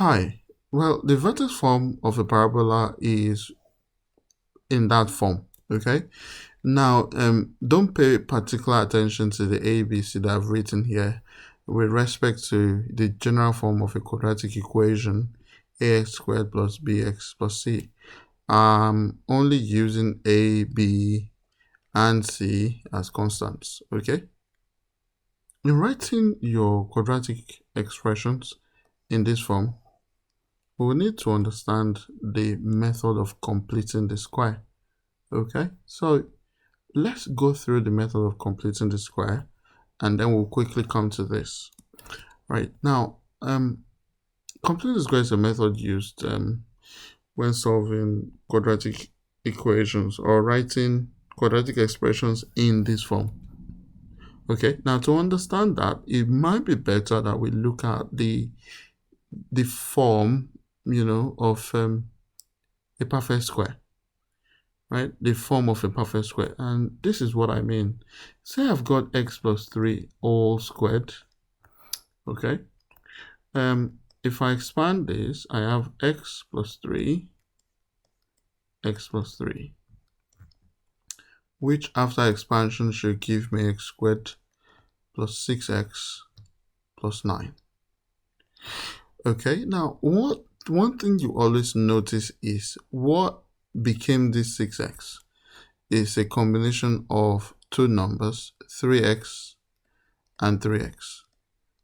Hi. Well, the vertex form of a parabola is in that form. Okay. Now, don't pay particular attention to the A, B, C that I've written here with respect to the general form of a quadratic equation, ax squared plus bx plus c. I'm only using A, B, and C as constants. Okay. In writing your quadratic expressions in this form, we will need to understand the method of completing the square. Okay, so let's go through the method of completing the square and then we'll quickly come to this. Right now, completing the square is a method used when solving quadratic equations or writing quadratic expressions in this form. Okay, now to understand that, it might be better that we look at the form, of a perfect square, right? The form of a perfect square. And this is what I mean. Say I've got x plus 3 all squared, okay? If I expand this, I have x plus 3, which after expansion should give me x squared plus 6x plus 9. Okay, now one thing you always notice is what became this 6x is a combination of two numbers, 3x and 3x,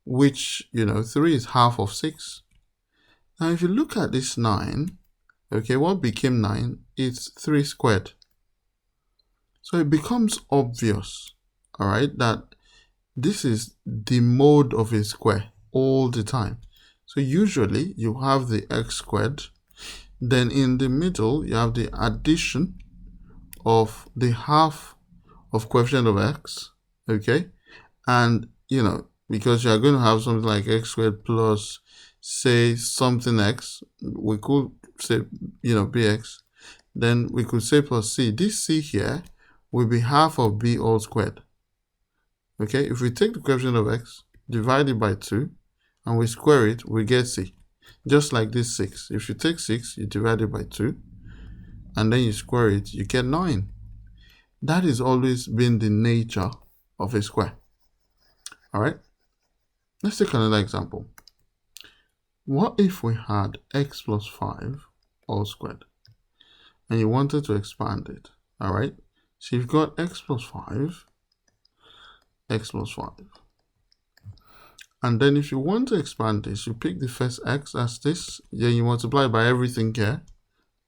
which, 3 is half of 6. Now, if you look at this 9, okay, what became 9 is 3 squared. So it becomes obvious, all right, that this is the mode of a square all the time. So usually you have the x squared, then in the middle you have the addition of the half of coefficient of x, okay? And, because you are going to have something like x squared plus, say, something x, we could say, bx, then we could say plus c. This c here will be half of b all squared, okay? If we take the coefficient of x, divide it by 2, and we square it, we get c. Just like this 6. If you take 6, you divide it by 2, and then you square it, you get 9. That has always been the nature of a square. All right? Let's take another example. What if we had x plus 5 all squared, and you wanted to expand it? All right? So you've got x plus 5, and then if you want to expand this, you pick the first x as this, then you multiply by everything here,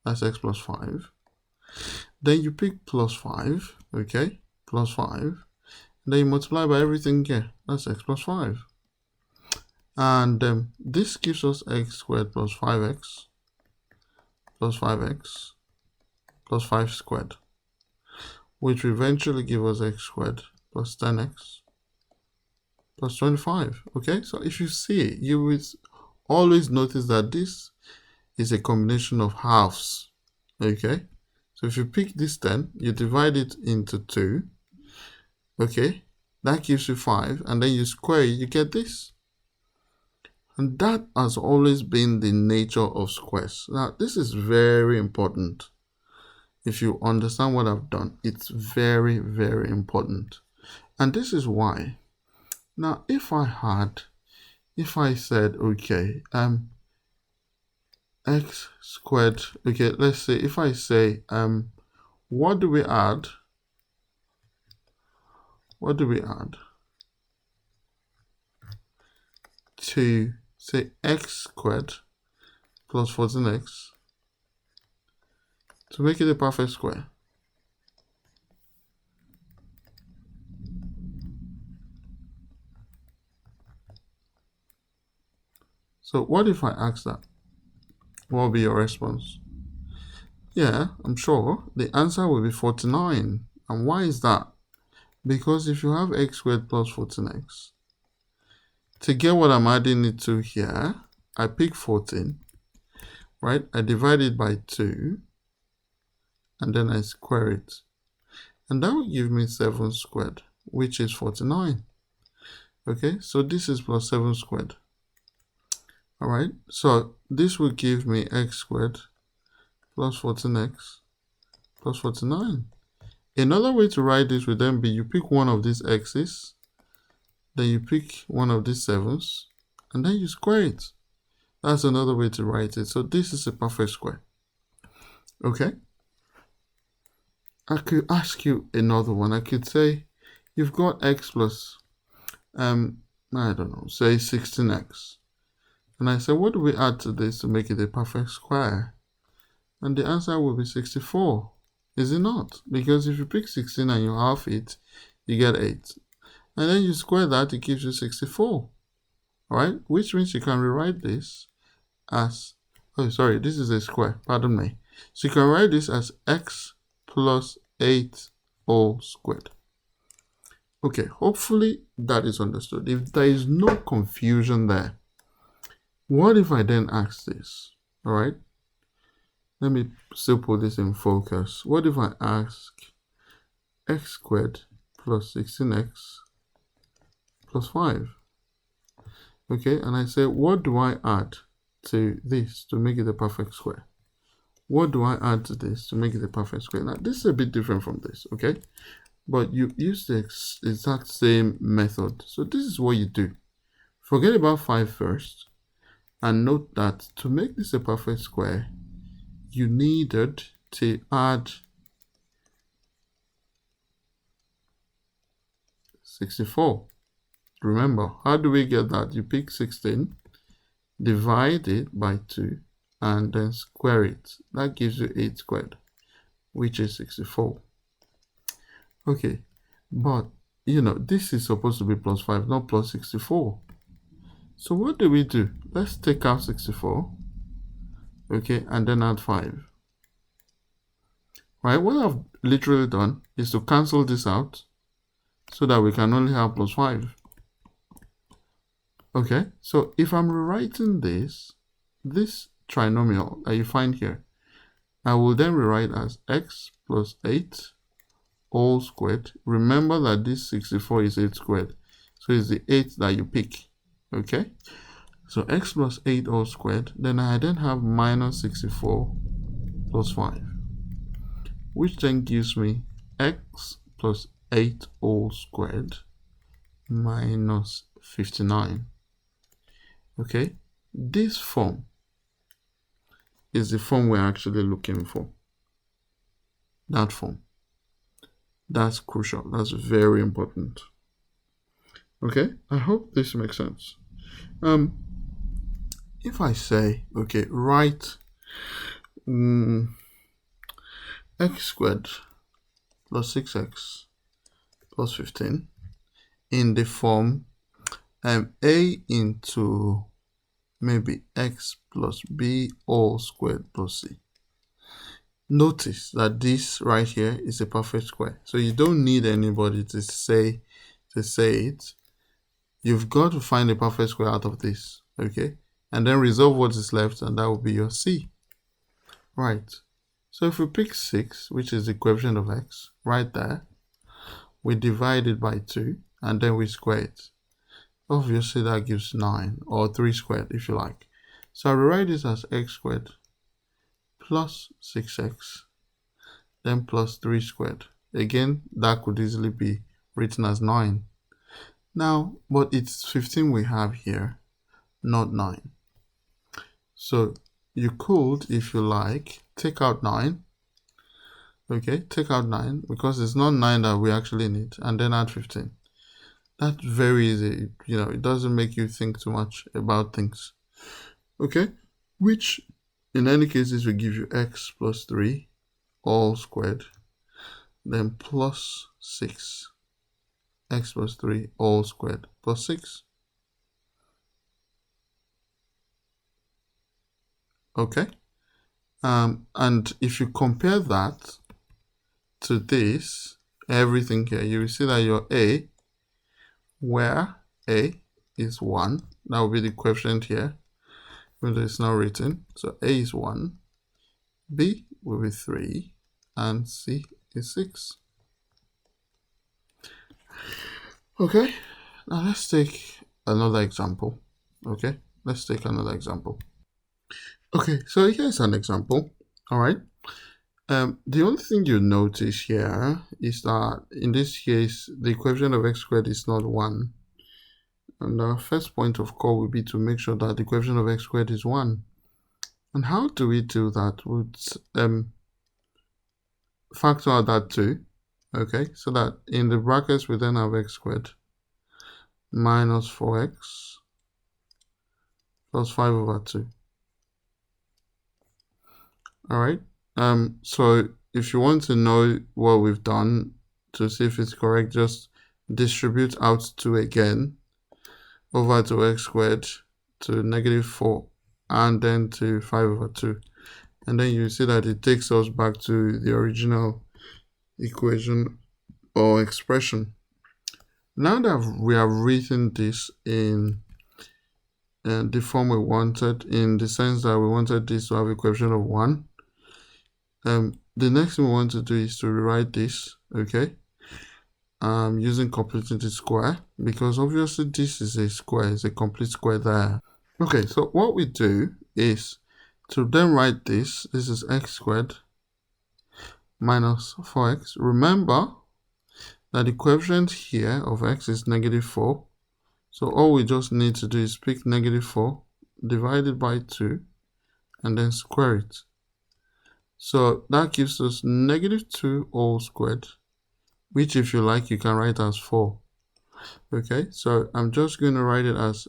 that's x plus 5. Then you pick plus 5, okay, plus 5. Then you multiply by everything here, that's x plus 5. And this gives us x squared plus 5x plus 5 squared, which will eventually give us x squared plus 10x plus 25. Okay, so if you see, you will always notice that this is a combination of halves. Okay, so if you pick this 10, you divide it into 2. Okay, that gives you 5, and then you square it, you get this. And that has always been the nature of squares. Now, this is very important. If you understand what I've done, it's very, very important. And this is why. Now, if I said, okay, x squared, okay, let's say, if I say, what do we add? What do we add to, say, x squared plus 14x to make it a perfect square? So what if I ask that? What will be your response? Yeah, I'm sure the answer will be 49. And why is that? Because if you have x squared plus 14x, to get what I'm adding it to here, I pick 14, right? I divide it by 2, and then I square it. And that will give me 7 squared, which is 49. Okay, so this is plus 7 squared. All All right, so this will give me x squared plus 14x plus 49. Another way to write this would then be you pick one of these x's, then you pick one of these 7's, and then you square it. That's another way to write it. So this is a perfect square. Okay? I could ask you another one. I could say you've got x plus, I don't know, say 16x. And I say, what do we add to this to make it a perfect square? And the answer will be 64. Is it not? Because if you pick 16 and you half it, you get 8. And then you square that, it gives you 64. Alright? Which means you can rewrite this as, oh sorry, this is a square, pardon me. So you can write this as x plus 8 all squared. Okay, hopefully that is understood. If there is no confusion there, what if I then ask this? Alright? Let me still put this in focus. What if I ask x squared plus 16x plus 5? Okay, and I say, what do I add to this to make it a perfect square? What do I add to this to make it a perfect square? Now, this is a bit different from this, okay? But you use the exact same method. So this is what you do. Forget about 5 first, and note that to make this a perfect square, you needed to add 64. Remember, how do we get that? You pick 16, divide it by 2, and then square it. That gives you 8 squared, which is 64. Okay, but you know, this is supposed to be plus 5, not plus 64. So what do we do? Let's take out 64, okay, and then add 5. Right, what I've literally done is to cancel this out so that we can only have plus 5. Okay, so if I'm rewriting this trinomial that you find here, I will then rewrite as x plus 8 all squared. Remember that this 64 is 8 squared, so it's the 8 that you pick. Okay, so x plus 8 all squared, then I then have minus 64 plus 5, which then gives me x plus 8 all squared minus 59. Okay, this form is the form we're actually looking for. That form. That's crucial. That's very important. Okay, I hope this makes sense. If I say, okay, write x squared plus 6x plus 15 in the form a into maybe x plus b all squared plus c. Notice that this right here is a perfect square. So you don't need anybody to say it. You've got to find a perfect square out of this, okay? And then resolve what is left, and that will be your c. Right. So if we pick 6, which is the coefficient of x, right there, we divide it by 2, and then we square it. Obviously, that gives 9, or 3 squared, if you like. So I rewrite this as x squared plus 6x, then plus 3 squared. Again, that could easily be written as 9. Now, but it's 15 we have here, not 9. So you could, if you like, take out 9. Okay, take out 9 because it's not 9 that we actually need, and then add 15. That's very easy. You know, it doesn't make you think too much about things. Okay, which in any case this will give you x plus 3 all squared, then plus 6, x plus 3 all squared plus 6. Okay, and if you compare that to this, everything here, you will see that your a, where a is 1, that will be the coefficient here, even though it's not written. So a is 1, b will be 3, and c is 6. Okay, now let's take another example. Okay, let's take another example. Okay, so here's an example. All right. The only thing you notice here is that in this case, the equation of x squared is not 1. And our first point of call will be to make sure that the equation of x squared is 1. And how do we do that? We'd factor out that 2. Okay, so that in the brackets we then have x squared minus 4x plus 5 over 2. All right. So if you want to know what we've done to see if it's correct, just distribute out 2 again over to x squared to negative 4 and then to 5 over 2. And then you see that it takes us back to the original equation or expression. Now that we have written this in the form we wanted, in the sense that we wanted this to have a coefficient of 1, the next thing we want to do is to rewrite this, okay, using completing the square, because obviously this is a square, it's a complete square there. Okay, so what we do is to then write this is x squared minus 4x. Remember that the coefficient here of x is negative 4. So all we just need to do is pick negative 4, divide it by 2, and then square it. So that gives us negative 2 all squared, which if you like, you can write as 4. Okay, so I'm just going to write it as,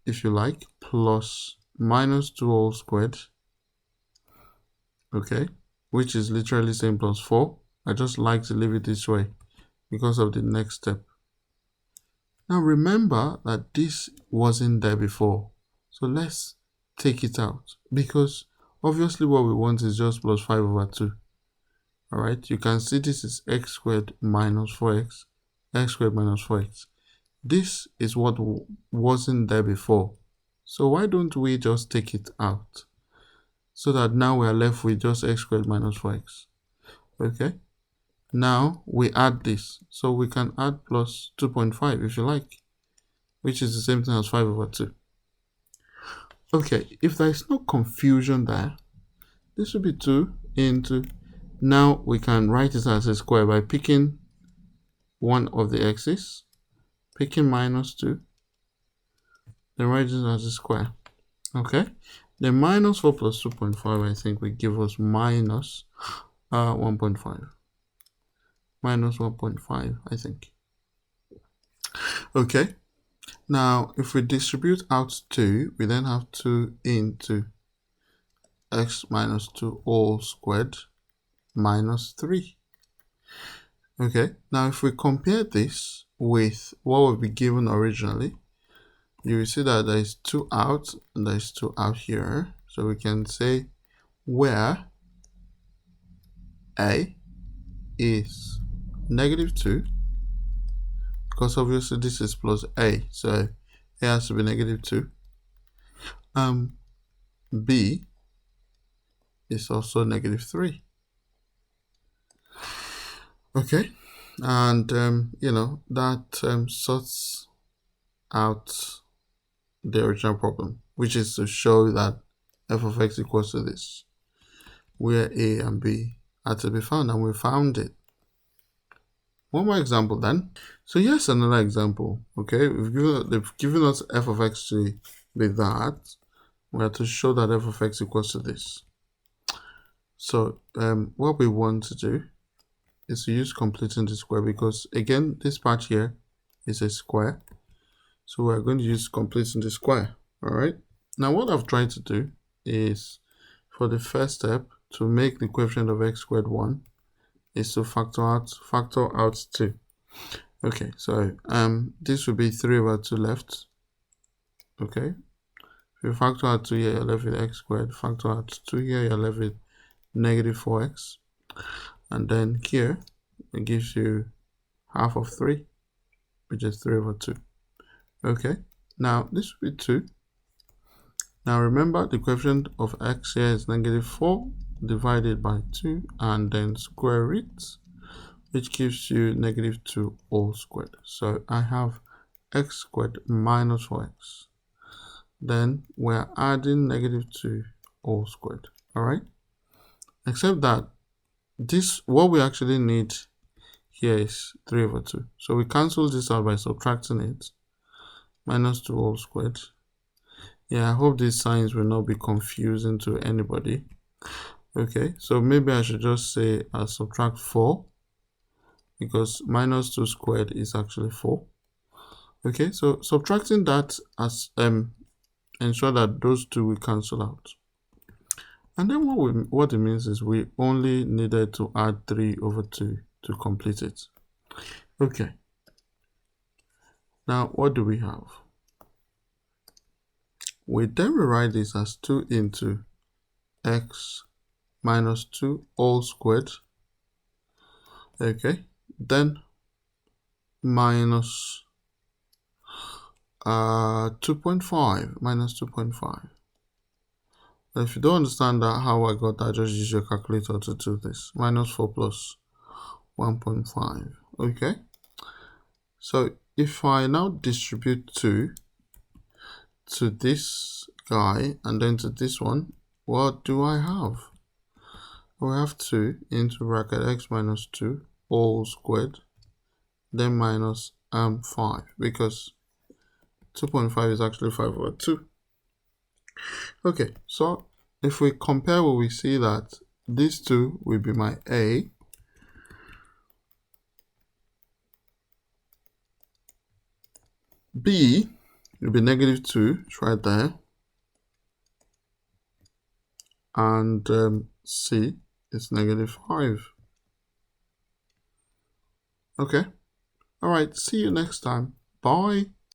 if you like, plus minus 2 all squared. Okay, which is literally same plus 4. I just like to leave it this way because of the next step. Now remember that this wasn't there before. So let's take it out, because obviously what we want is just plus 5 over 2. Alright, you can see this is x squared minus 4x, x squared minus 4x. This is what wasn't there before. So why don't we just take it out? So that now we are left with just x squared minus 4x. Okay, now we add this. So we can add plus 2.5 if you like, which is the same thing as 5 over 2. Okay, if there is no confusion there, this will be 2 into, now we can write it as a square by picking one of the x's, picking minus 2, then write it as a square. Okay, the minus 4 plus 2.5, I think, will give us minus 1.5. Minus 1.5, I think. Okay, now if we distribute out 2, we then have 2 into x minus 2 all squared minus 3. Okay, now if we compare this with what we've been given originally, you will see that there is 2 out and there is 2 out here. So we can say where a is negative 2, because obviously this is plus a, so a has to be negative 2. B is also negative 3. Okay, and you know, that sorts out the original problem, which is to show that f of x equals to this, where a and b are to be found, and we found it. One more example then. So here's another example. Okay, they've given us f of x to be that. We have to show that f of x equals to this. So what we want to do is to use completing the square, because again, this part here is a square. So we're going to use completing the square. All right. Now what I've tried to do is, for the first step, to make the coefficient of x squared 1, is to factor out 2. Okay, so this will be 3 over 2 left. Okay, if you factor out 2 here, you're left with x squared. Factor out 2 here, you're left with negative 4x. And then here, it gives you half of 3, which is 3 over 2. Okay, now this will be 2. Now remember, the coefficient of x here is negative 4 divided by 2, and then square it, which gives you negative 2 all squared. So I have x squared minus 4x. Then we're adding negative 2 all squared. All right. Except that this, what we actually need here is 3 over 2. So we cancel this out by subtracting it. Minus 2 all squared. Yeah, I hope these signs will not be confusing to anybody. Okay, so maybe I should just say I subtract 4, because minus 2 squared is actually 4. Okay, so subtracting that as ensure that those two will cancel out. And then what it means is we only needed to add 3 over 2 to complete it. Okay. Now, what do we have? We then rewrite this as 2 into x minus 2 all squared. Okay. Then minus 2.5 minus 2.5. If you don't understand that, how I got that, just use your calculator to do this. Minus 4 plus 1.5. Okay. So if I now distribute 2 to this guy and then to this one, what do I have? We have 2 into bracket x minus 2 all squared, then minus 5, because 2.5 is actually 5 over 2. Okay, so if we compare, we see that these two will be my A, B will be negative 2, it's right there, and C is negative 5. Okay, all right, see you next time. Bye.